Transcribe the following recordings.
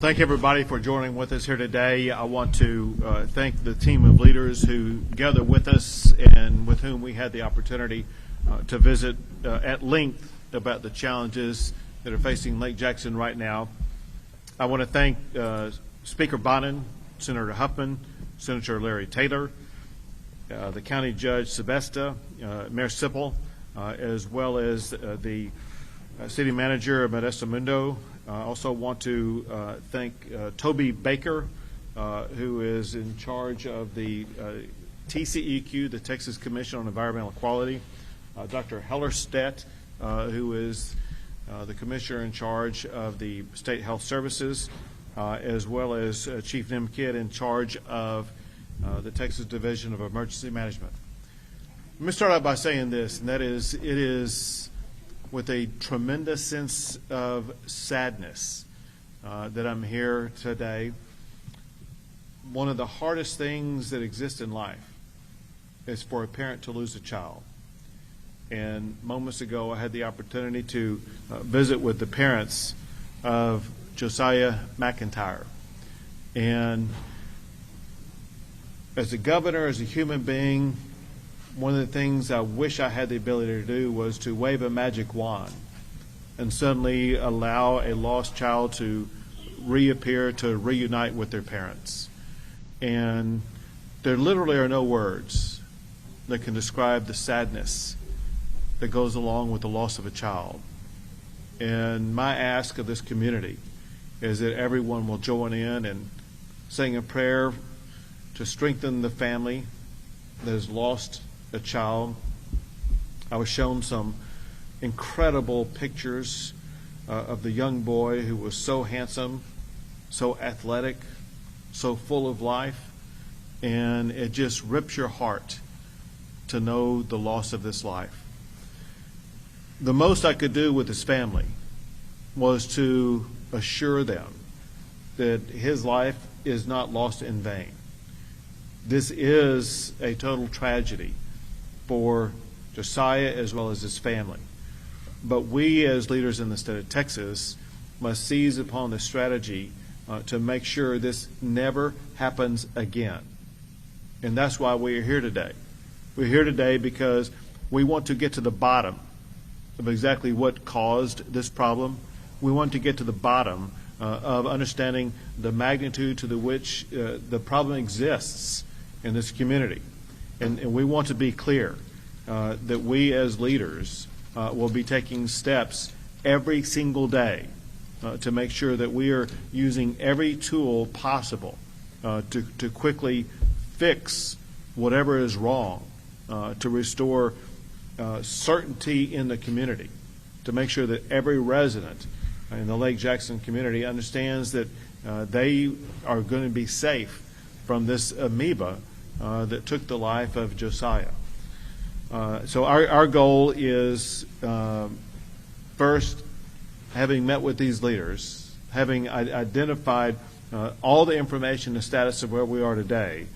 Thank everybody for joining with us here today. I want to thank the team of leaders who gathered with us and with whom we had the opportunity to visit at length about the challenges that are facing Lake Jackson right now. I want to thank Speaker Bonin, Senator Huffman, Senator Larry Taylor, the County Judge Sebesta, Mayor Sipple, as well as the City Manager of Modesto Mundo. I also want to thank Toby Baker, who is in charge of the TCEQ, the Texas Commission on Environmental Quality, Dr. Hellerstedt, who is the commissioner in charge of the State Health Services, as well as Chief Nim Kidd in charge of the Texas Division of Emergency Management. Let me start out by saying this, and that is, it is with a tremendous sense of sadness that I'm here today. One of the hardest things that exists in life is for a parent to lose a child. And moments ago, I had the opportunity to visit with the parents of Josiah McIntyre. And as a governor, as a human being, one of the things I wish I had the ability to do was to wave a magic wand and suddenly allow a lost child to reappear, to reunite with their parents. And there literally are no words that can describe the sadness that goes along with the loss of a child. And my ask of this community is that everyone will join in and saying a prayer to strengthen the family that has lost a child. I was shown some incredible pictures of the young boy who was so handsome, so athletic, so full of life, and it just rips your heart to know the loss of this life. The most I could do with his family was to assure them that his life is not lost in vain. This is a total tragedy for Josiah as well as his family. But we as leaders in the state of Texas must seize upon the strategy to make sure this never happens again. And that's why we are here today. We're here today because we want to get to the bottom of exactly what caused this problem. We want to get to the bottom of understanding the magnitude to which the problem exists in this community. And we want to be clear that we as leaders will be taking steps every single day to make sure that we are using every tool possible to quickly fix whatever is wrong, to restore certainty in the community, to make sure that every resident in the Lake Jackson community understands that they are going to be safe from this amoeba that took the life of Josiah. So our goal is, first, having met with these leaders, having identified all the information, the status of where we are today,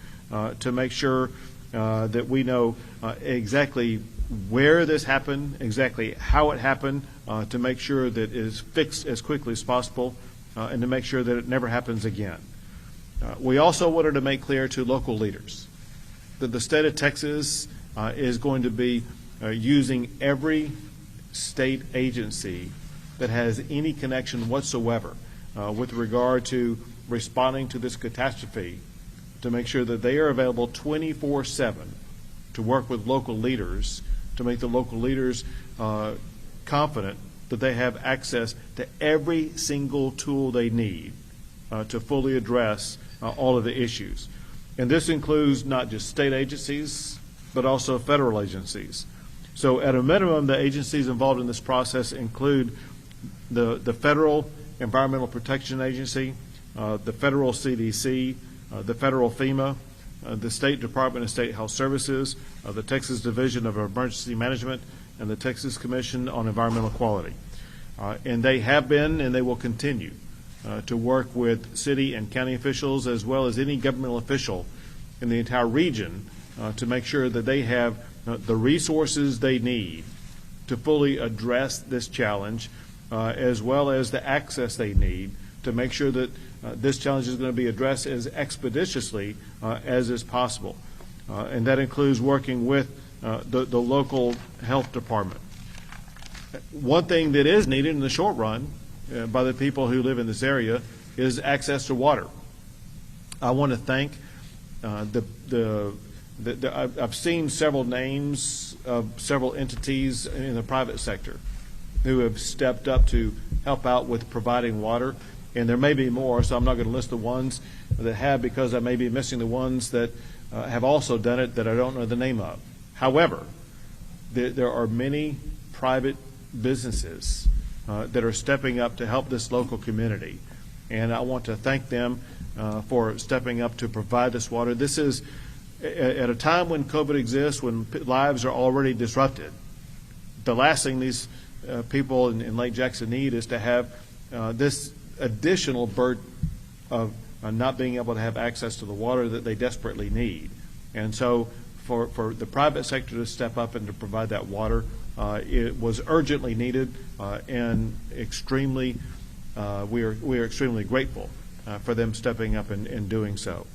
to make sure that we know exactly where this happened, exactly how it happened, to make sure that it is fixed as quickly as possible, and to make sure that it never happens again. We also wanted to make clear to local leaders that the state of Texas is going to be using every state agency that has any connection whatsoever with regard to responding to this catastrophe to make sure that they are available 24/7 to work with local leaders, to make the local leaders confident that they have access to every single tool they need to fully address all of the issues. And this includes not just state agencies, but also federal agencies. So at a minimum, the agencies involved in this process include the Federal Environmental Protection Agency, the Federal CDC, the Federal FEMA, the State Department of State Health Services, the Texas Division of Emergency Management, and the Texas Commission on Environmental Quality. And they have been and they will continue to work with city and county officials as well as any governmental official in the entire region to make sure that they have the resources they need to fully address this challenge, as well as the access they need to make sure that this challenge is going to be addressed as expeditiously as is possible. And that includes working with the local health department. One thing that is needed in the short run by the people who live in this area is access to water. I want to thank I've seen several names of several entities in the private sector who have stepped up to help out with providing water, and there may be more, so I'm not going to list the ones that have, because I may be missing the ones that have also done it that I don't know the name of. However, there are many private businesses that are stepping up to help this local community, and I want to thank them for stepping up to provide this water. This is at a time when COVID exists, when lives are already disrupted. The last thing these people in Lake Jackson need is to have this additional burden of not being able to have access to the water that they desperately need. And so for the private sector to step up and to provide that water, it was urgently needed, and extremely, we are extremely grateful for them stepping up and doing so.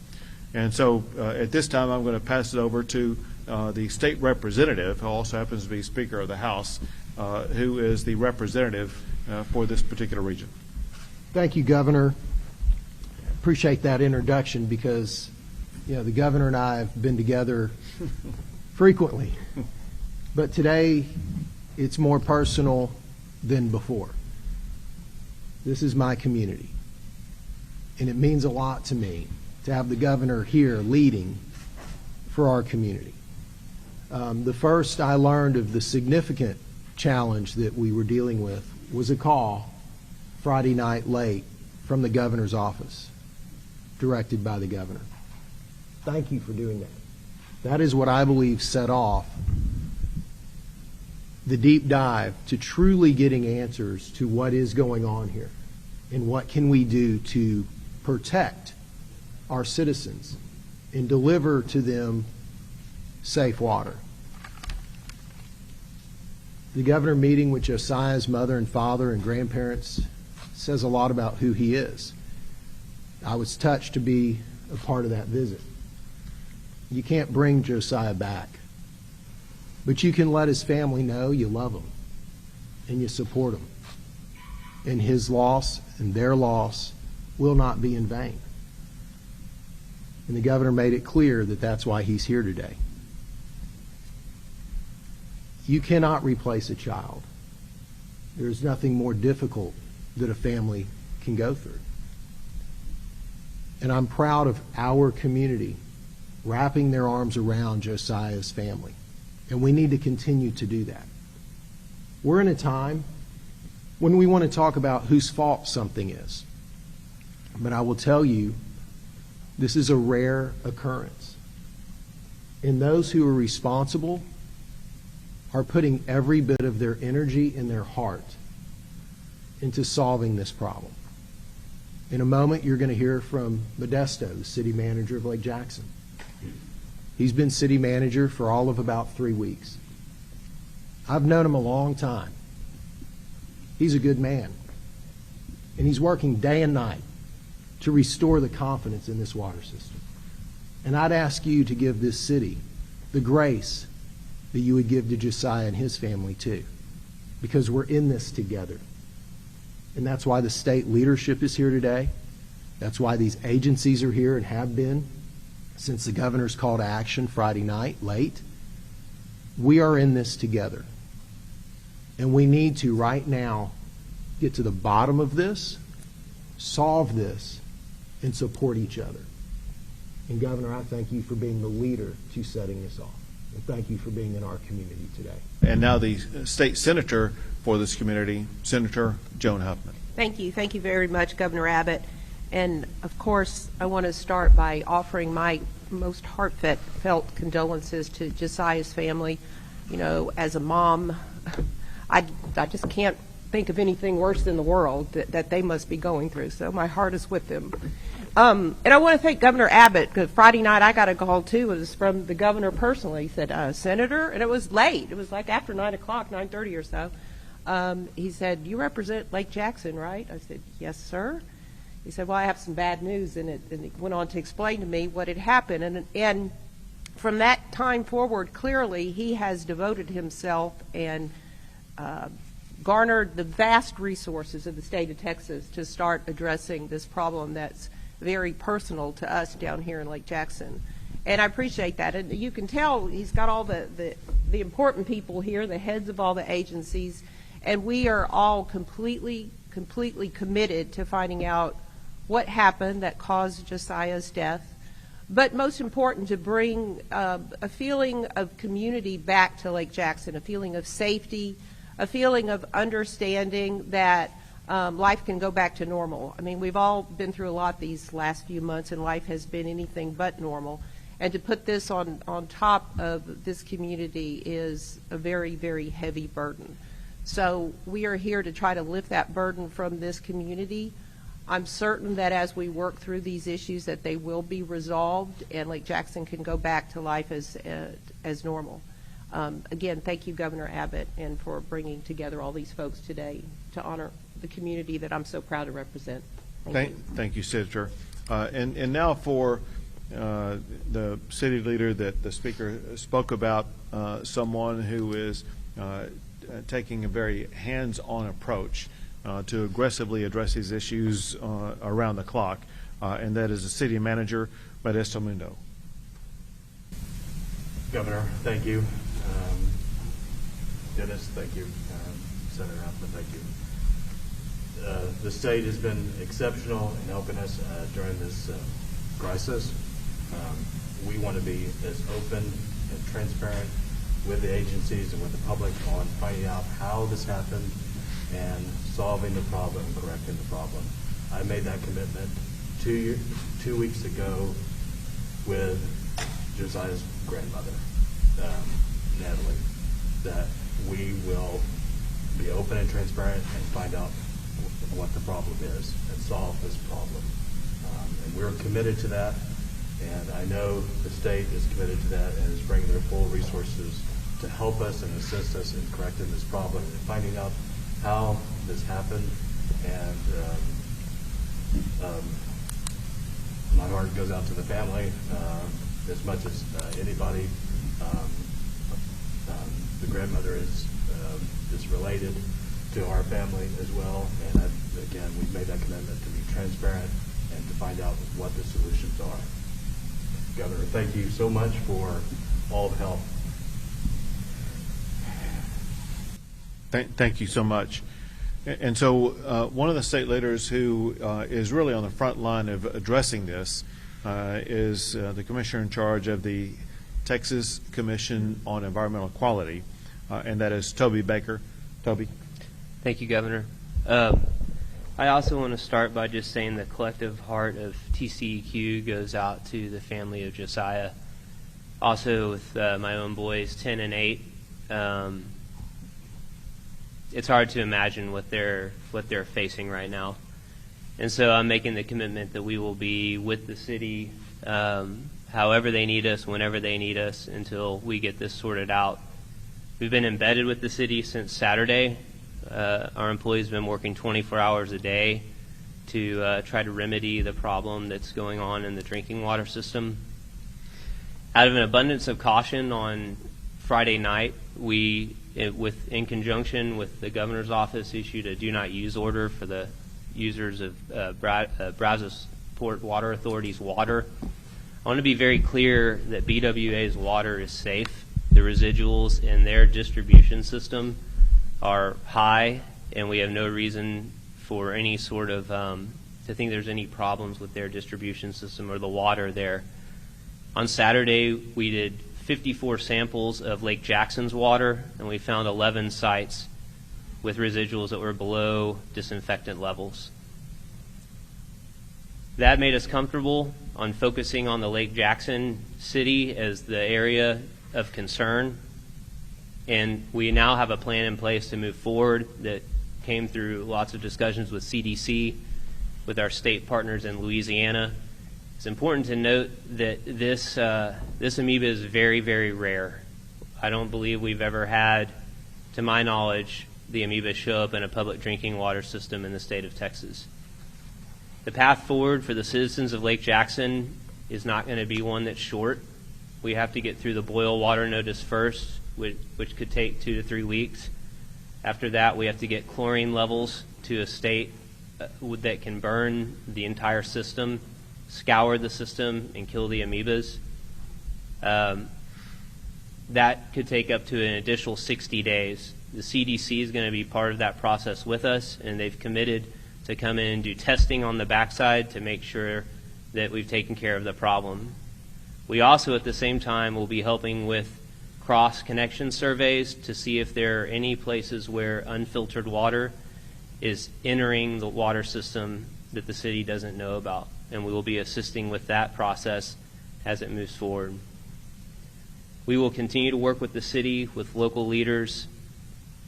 And so at this time, I'm going to pass it over to the state representative, who also happens to be Speaker of the House, who is the representative for this particular region. Thank you, Governor. Appreciate that introduction, because the Governor and I have been together frequently. But today, it's more personal than before. This is my community, and it means a lot to me to have the Governor here leading for our community. The first I learned of the significant challenge that we were dealing with was a call Friday night late from the Governor's office, directed by the Governor. Thank you for doing that. That is what I believe set off the deep dive to truly getting answers to what is going on here and what can we do to protect our citizens and deliver to them safe water. The Governor meeting with Josiah's mother and father and grandparents says a lot about who he is. I was touched to be a part of that visit. You can't bring Josiah back, but you can let his family know you love him and you support him. And his loss and their loss will not be in vain. And the Governor made it clear that that's why he's here today. You cannot replace a child. There's nothing more difficult that a family can go through. And I'm proud of our community wrapping their arms around Josiah's family. And we need to continue to do that. We're in a time when we want to talk about whose fault something is. But I will tell you, this is a rare occurrence. And those who are responsible are putting every bit of their energy and their heart into solving this problem. In a moment, you're going to hear from Modesto, the city manager of Lake Jackson. He's been city manager for all of about 3 weeks. I've known him a long time. He's a good man. And he's working day and night to restore the confidence in this water system. And I'd ask you to give this city the grace that you would give to Josiah and his family too, because we're in this together. And that's why the state leadership is here today. That's why these agencies are here and have been since the Governor's call to action Friday night late. We are in this together. And we need to right now get to the bottom of this, solve this, and support each other. And Governor, I thank you for being the leader to setting this off. And thank you for being in our community today. And now the state senator for this community, Senator Joan Huffman. Thank you. Thank you very much, Governor Abbott. And of course, I want to start by offering my most heartfelt condolences to Josiah's family. You know, as a mom, I just can't think of anything worse in the world that they must be going through. So my heart is with them. And I want to thank Governor Abbott, because Friday night I got a call too. It was from the governor personally. He said, Senator, and it was late. It was like after 9 o'clock, 9:30 or so. He said, you represent Lake Jackson, right? I said, yes, sir. he said, well, I have some bad news, and he went on to explain to me what had happened. And from that time forward, clearly, he has devoted himself and garnered the vast resources of the state of Texas to start addressing this problem that's very personal to us down here in Lake Jackson. And I appreciate that. And you can tell he's got all the important people here, the heads of all the agencies, and we are all completely committed to finding out what happened that caused Josiah's death. But most important, to bring a feeling of community back to Lake Jackson, a feeling of safety, a feeling of understanding that life can go back to normal. I mean, we've all been through a lot these last few months, and life has been anything but normal. And to put this on top of this community is a very, very heavy burden. So we are here to try to lift that burden from this community. I'm certain that as we work through these issues that they will be resolved and Lake Jackson can go back to life as normal. Again, thank you, Governor Abbott, and for bringing together all these folks today to honor the community that I'm so proud to represent. Thank you, Senator. And now for the city leader that the speaker spoke about, someone who is taking a very hands-on approach to aggressively address these issues around the clock, and that is the city manager, Modesto Mundo. Governor, thank you. Dennis, thank you. Senator Huffman, thank you. The state has been exceptional in helping us during this crisis. We want to be as open and transparent with the agencies and with the public on finding out how this happened and solving the problem, correcting the problem. I made that commitment 2 weeks ago with Josiah's grandmother, Natalie, that we will be open and transparent and find out what the problem is and solve this problem. And we're committed to that, and I know the state is committed to that and is bringing their full resources to help us and assist us in correcting this problem and finding out how this happened. And my heart goes out to the family as much as anybody. The grandmother is related to our family as well, and again, we've made that commitment to be transparent and to find out what the solutions are. Governor, thank you so much for all the help. Thank you so much. And so one of the state leaders who is really on the front line of addressing this is the commissioner in charge of the Texas Commission on Environmental Quality, and that is Toby Baker. Toby. Thank you, Governor. I also want to start by just saying the collective heart of TCEQ goes out to the family of Josiah. Also with my own boys, 10 and 8. It's hard to imagine what they're facing right now. And so I'm making the commitment that we will be with the city however they need us, whenever they need us, until we get this sorted out. We've been embedded with the city since Saturday. Our employees have been working 24 hours a day to try to remedy the problem that's going on in the drinking water system. Out of an abundance of caution on Friday night, we, in conjunction with the governor's office, issued a do not use order for the users of Brazos Port Water Authority's water. I want to be very clear that BWA's water is safe. The residuals in their distribution system are high, and we have no reason for any sort of to think there's any problems with their distribution system or the water there. On Saturday, we did 54 samples of Lake Jackson's water, and we found 11 sites with residuals that were below disinfectant levels. That made us comfortable on focusing on the Lake Jackson city as the area of concern. And we now have a plan in place to move forward that came through lots of discussions with CDC, with our state partners in Louisiana. It's important to note that this amoeba is very, very rare. I don't believe we've ever had, to my knowledge, the amoeba show up in a public drinking water system in the state of Texas. The path forward for the citizens of Lake Jackson is not going to be one that's short. We have to get through the boil water notice first, which could take 2 to 3 weeks. After that, we have to get chlorine levels to a state that can burn the entire system, scour the system, and kill the amoebas. That could take up to an additional 60 days. The CDC is going to be part of that process with us, and they've committed to come in and do testing on the backside to make sure that we've taken care of the problem. We also, at the same time, will be helping with cross-connection surveys to see if there are any places where unfiltered water is entering the water system that the city doesn't know about, and we will be assisting with that process as it moves forward. We will continue to work with the city, with local leaders,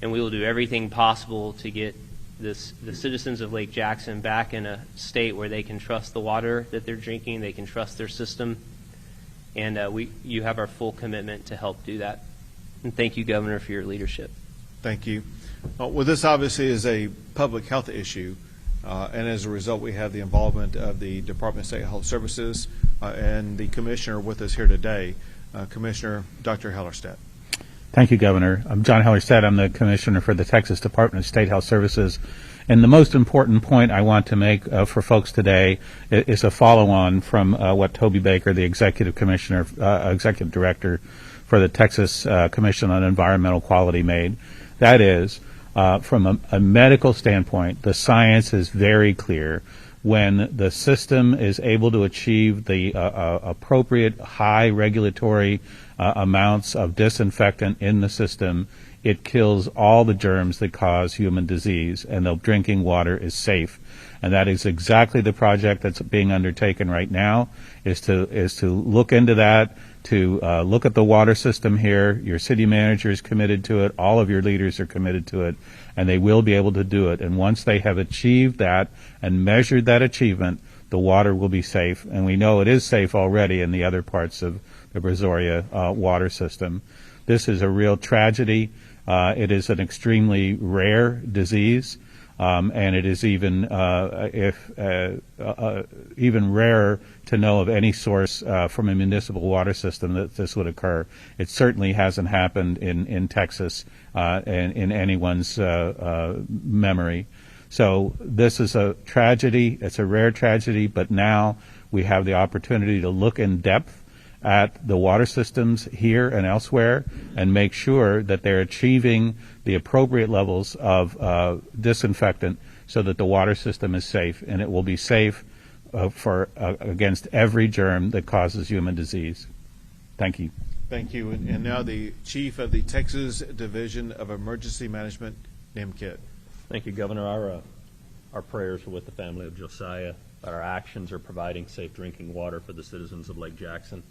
and we will do everything possible to get the citizens of Lake Jackson back in a state where they can trust the water that they're drinking, they can trust their system, and you have our full commitment to help do that. And thank you, Governor, for your leadership. Thank you. Well, this obviously is a public health issue, and as a result, we have the involvement of the Department of State Health Services and the Commissioner with us here today, Commissioner Dr. Hellerstedt. Thank you, Governor. I'm John Hellerstedt. I'm the Commissioner for the Texas Department of State Health Services. And the most important point I want to make for folks today is a follow-on from what Toby Baker, the Executive Director for the Texas Commission on Environmental Quality made. That is, from a medical standpoint, the science is very clear. When the system is able to achieve the appropriate high regulatory amounts of disinfectant in the system, it kills all the germs that cause human disease, and the drinking water is safe. And that is exactly the project that's being undertaken right now, is to look into that, to look at the water system here. Your city manager is committed to it. All of your leaders are committed to it, and they will be able to do it. And once they have achieved that and measured that achievement, the water will be safe. And we know it is safe already in the other parts of the Brazoria water system. This is a real tragedy. It is an extremely rare disease, and it is even even rarer to know of any source from a municipal water system that this would occur. It certainly hasn't happened in Texas in anyone's memory. So this is a tragedy. It's a rare tragedy, but now we have the opportunity to look in depth at the water systems here and elsewhere and make sure that they're achieving the appropriate levels of disinfectant so that the water system is safe, and it will be safe against every germ that causes human disease. Thank you. Thank you. And now the Chief of the Texas Division of Emergency Management, NIMKIT. Thank you, Governor. Our prayers are with the family of Josiah, but our actions are providing safe drinking water for the citizens of Lake Jackson.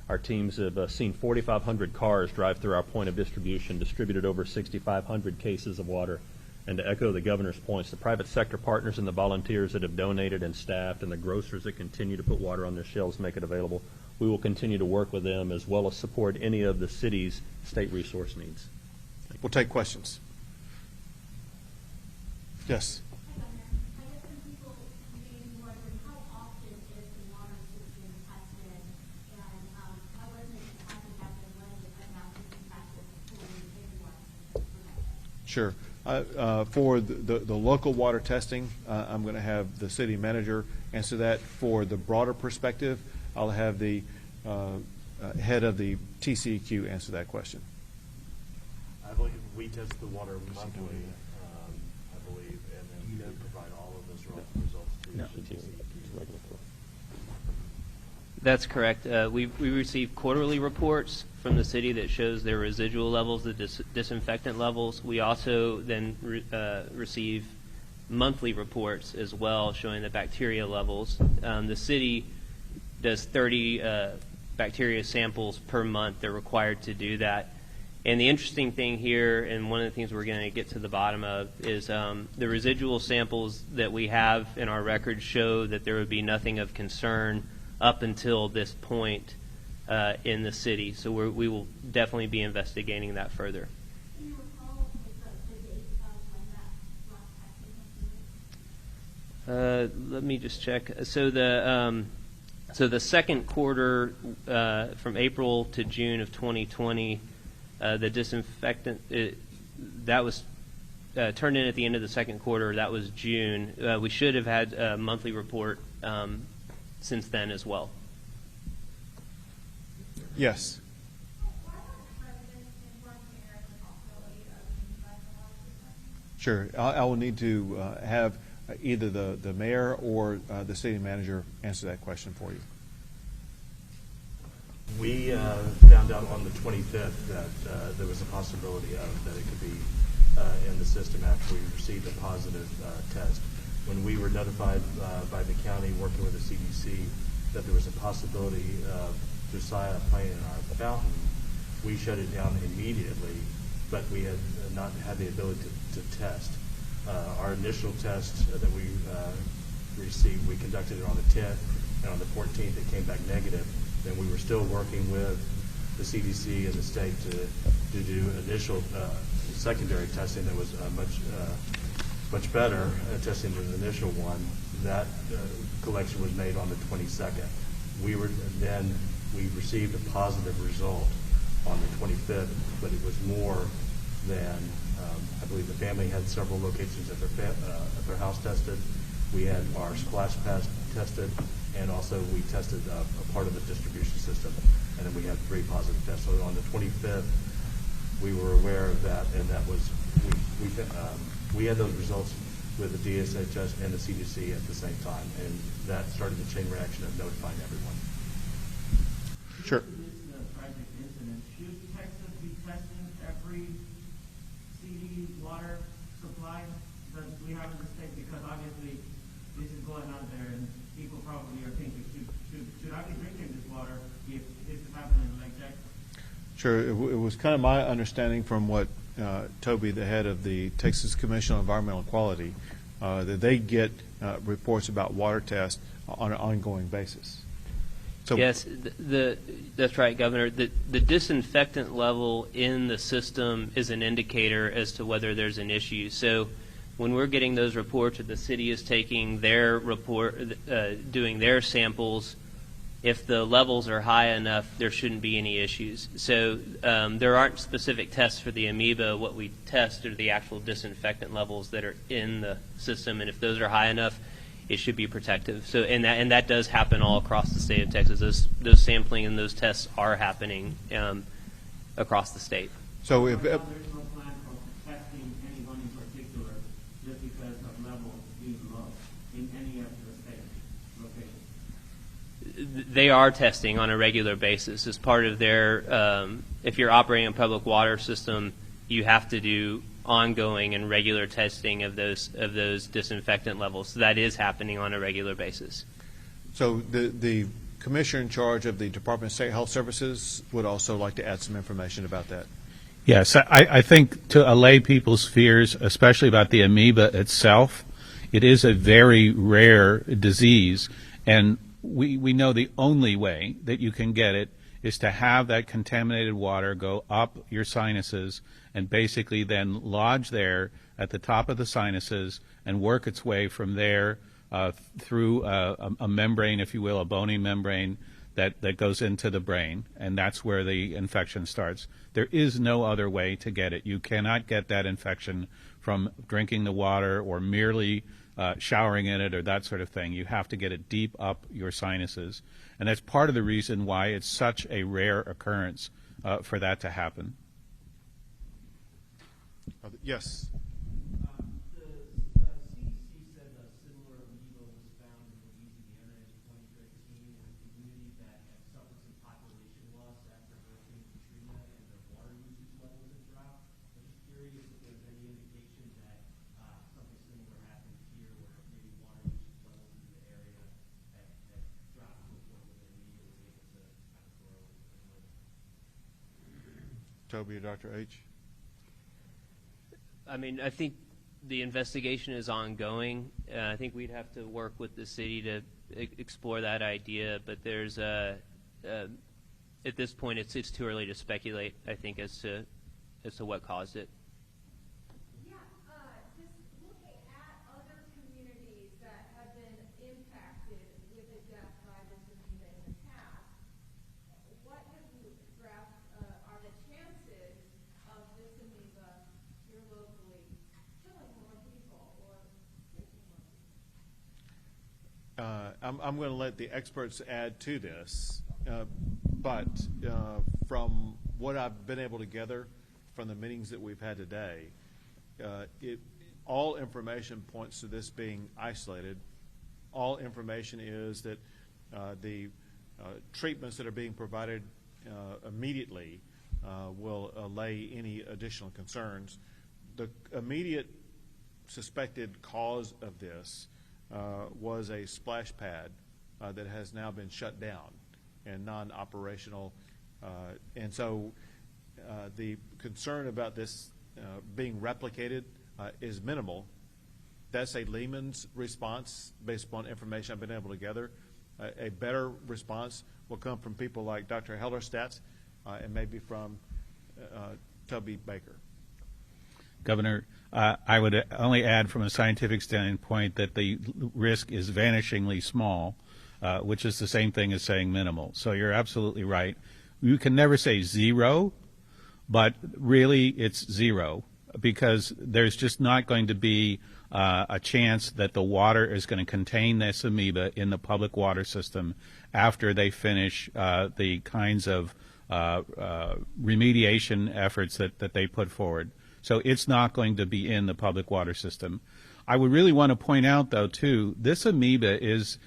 Our teams have seen 4,500 cars drive through our point of distribution, distributed over 6,500 cases of water. And to echo the Governor's points, the private sector partners and the volunteers that have donated and staffed, and the grocers that continue to put water on their shelves, make it available, we will continue to work with them as well as support any of the city's state resource needs. We'll take questions. Yes. Sure. For the local water testing, I'm going to have the city manager answer that. For the broader perspective, I'll have the head of the TCEQ answer that question. I believe we test the water monthly, I believe, and then we provide all of those results to the TCEQ. That's correct. We receive quarterly reports from the city that shows their residual levels, the disinfectant levels. We also then receive monthly reports as well showing the bacteria levels. The city does 30 bacteria samples per month. They're required to do that. And the interesting thing here, and one of the things we're going to get to the bottom of, is the residual samples that we have in our records show that there would be nothing of concern up until this point in the city. So we will definitely be investigating that further. Let me just check. So the second quarter, from April to June of 2020, the disinfectant that was turned in at the end of the second quarter. That was June. We should have had a monthly report since then as well. Yes. Sure. I will need to have either the mayor or the city manager answer that question for you. We found out on the 25th that there was a possibility of that it could be in the system after we received a positive test. When we were notified by the county working with the CDC that there was a possibility of Josiah playing in our fountain, we shut it down immediately, but we had not had the ability to test. Our initial test that we received, we conducted it on the 10th, and on the 14th it came back negative. And we were still working with the CDC and the state to do initial secondary testing that was much better testing than the initial one. That collection was made on the 22nd. We received a positive result on the 25th, but it was more than I believe the family had several locations at their house tested. We had our splash pads tested, and also we tested a part of the distribution system, and then we had 3 positive tests. So on the 25th, we were aware of that, and that was we had those results with the DSHS and the CDC at the same time, and that started the chain reaction of notifying everyone. Sure. This is a tragic incident. Should Texas be testing every CD water supply that we have in the state? Because obviously this is going out there, and people probably are thinking, should I be drinking this water if this is happening in Lake Jackson? Sure. It was kind of my understanding from what Toby, the head of the Texas Commission on Environmental Quality, that they get reports about water tests on an ongoing basis. So yes, that's right, Governor. The disinfectant level in the system is an indicator as to whether there's an issue. So when we're getting those reports, or the city is taking their report, doing their samples, if the levels are high enough, there shouldn't be any issues. So there aren't specific tests for the amoeba. What we test are the actual disinfectant levels that are in the system, and if those are high enough, it should be protective. So and that does happen all across the state of Texas. Those sampling and those tests are happening across the state. So if there's no plan for testing anyone in particular just because of levels being low in any of the state locations. They are testing on a regular basis as part of their. If you're operating a public water system, you have to do ongoing and regular testing of those disinfectant levels. So that is happening on a regular basis. So the commissioner in charge of the Department of State Health Services would also like to add some information about that. Yes, I think to allay people's fears, especially about the amoeba itself, it is a very rare disease, and we know the only way that you can get it is to have that contaminated water go up your sinuses and basically then lodge there at the top of the sinuses and work its way from there through a membrane, if you will, a bony membrane that goes into the brain, and that's where the infection starts. There is no other way to get it. You cannot get that infection from drinking the water or merely showering in it or that sort of thing. You have to get it deep up your sinuses. And that's part of the reason why it's such a rare occurrence for that to happen. Yes. The CDC said a similar amoeba was found in Louisiana in 2013 in a community that had suffered some population loss after Hurricane Katrina, and the water usage levels had dropped. I'm just curious if there's any indication that something similar happened here, where maybe water usage levels in the area had dropped to a point where the amoeba was able to kind of grow and live. Toby or Dr. H? I mean, I think the investigation is ongoing. I think we'd have to work with the city to explore that idea, but there's at this point it's too early to speculate, I think, as to what caused it. Yeah, just looking at other communities that I'm going to let the experts add to this, but from what I've been able to gather from the meetings that we've had today, all information points to this being isolated. All information is that the treatments that are being provided immediately will allay any additional concerns. The immediate suspected cause of this was a splash pad that has now been shut down and non-operational. And so the concern about this being replicated is minimal. That's a layman's response based upon information I've been able to gather. A better response will come from people like Dr. Hellerstadt and maybe from Toby Baker. Governor, I would only add from a scientific standpoint that the risk is vanishingly small, which is the same thing as saying minimal. So you're absolutely right. You can never say zero, but really it's zero, because there's just not going to be a chance that the water is going to contain this amoeba in the public water system after they finish the kinds of remediation efforts that they put forward. So it's not going to be in the public water system. I would really want to point out, though, too, this amoeba is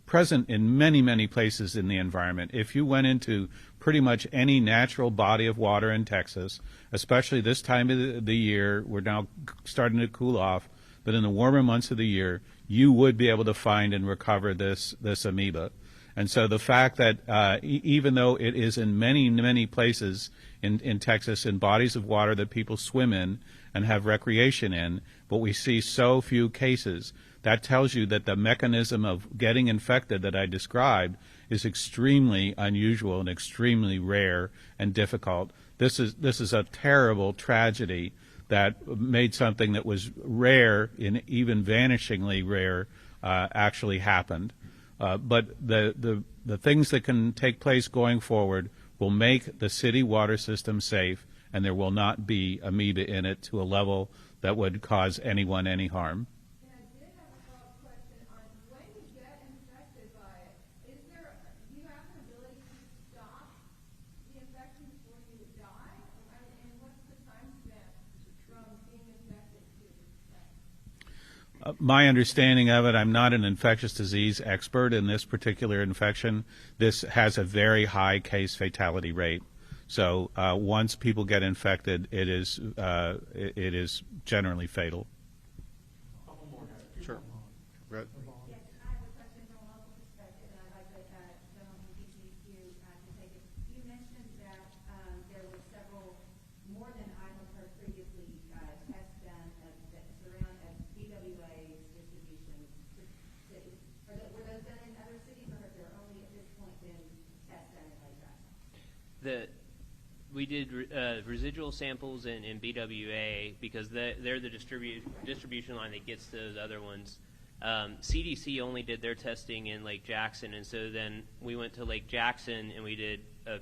present in many, many places in the environment. If you went into pretty much any natural body of water in Texas, especially this time of the year, we're now starting to cool off, but in the warmer months of the year, you would be able to find and recover this amoeba. And so the fact that even though it is in many, many places in Texas, in bodies of water that people swim in and have recreation in, but we see so few cases, that tells you that the mechanism of getting infected that I described is extremely unusual and extremely rare and difficult. This is a terrible tragedy that made something that was rare, and even vanishingly rare, actually happened. But the things that can take place going forward will make the city water system safe, and there will not be amoeba in it to a level that would cause anyone any harm. And I did have a follow-up question on when you get infected by it, do you have an ability to stop the infection before you die? And what's the time span from being infected to death? My understanding of it, I'm not an infectious disease expert in this particular infection. This has a very high case fatality rate. So once people get infected, it is generally fatal. Sure. Brett? Yes, I have a question from a local perspective, and I'd like the gentleman from PCQ to take it. You mentioned that there were several, more than I have heard previously, tests done that surround BWA's distribution to cities. Were those done in other cities, or have there only at this point been tests done in Lake Jackson? We did residual samples in BWA because they're the distribution line that gets those other ones. CDC only did their testing in Lake Jackson, and so then we went to Lake Jackson and we did a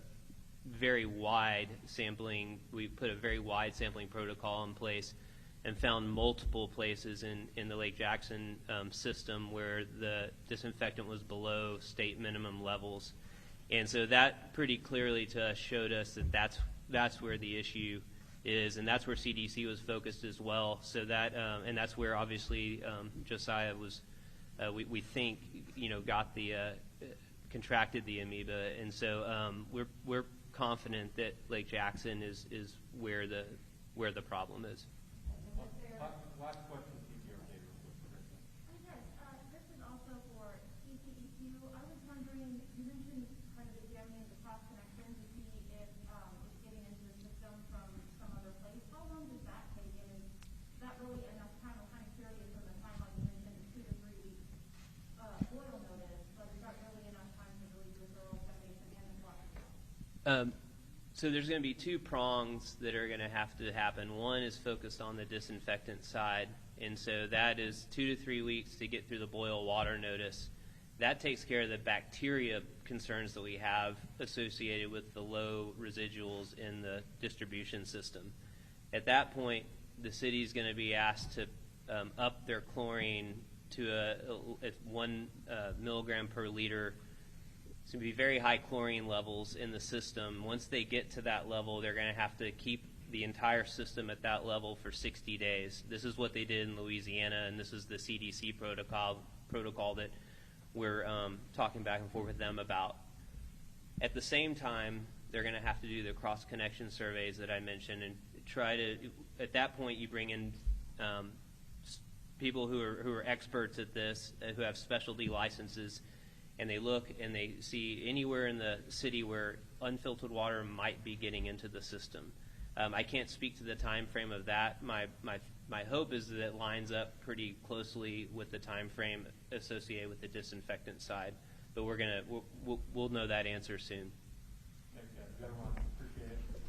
very wide sampling. We put a very wide sampling protocol in place and found multiple places in the Lake Jackson system where the disinfectant was below state minimum levels. And so that pretty clearly to us showed us that that's where the issue is, and that's where CDC was focused as well. So that and that's where obviously Josiah was, we think, got the contracted the amoeba, and so we're confident that Lake Jackson is where the problem is. Last question. Yes, this is also for CCEQ. I was wondering, you mentioned kind of examining the cross connection to see if it's getting into the system from some other place. How long does that take? And is that really enough time? I'm kind of curious from the timeline you mentioned, 2 to 3 weeks boil notice, but is that really enough time to really do a thorough examination and the water? So there's going to be 2 prongs that are going to have to happen. One is focused on the disinfectant side, and so that is 2 to 3 weeks to get through the boil water notice. That takes care of the bacteria concerns that we have associated with the low residuals in the distribution system. At that point, the city is going to be asked to up their chlorine to at 1 milligram per liter. It's going to be very high chlorine levels in the system. Once they get to that level, they're going to have to keep the entire system at that level for 60 days. This is what they did in Louisiana, and this is the CDC protocol that we're talking back and forth with them about. At the same time, they're going to have to do the cross-connection surveys that I mentioned and try to, at that point, you bring in people who are experts at this, who have specialty licenses, and they look and they see anywhere in the city where unfiltered water might be getting into the system. I can't speak to the time frame of that. My hope is that it lines up pretty closely with the time frame associated with the disinfectant side, but we'll know that answer soon. Thank you, gentlemen. Appreciate it.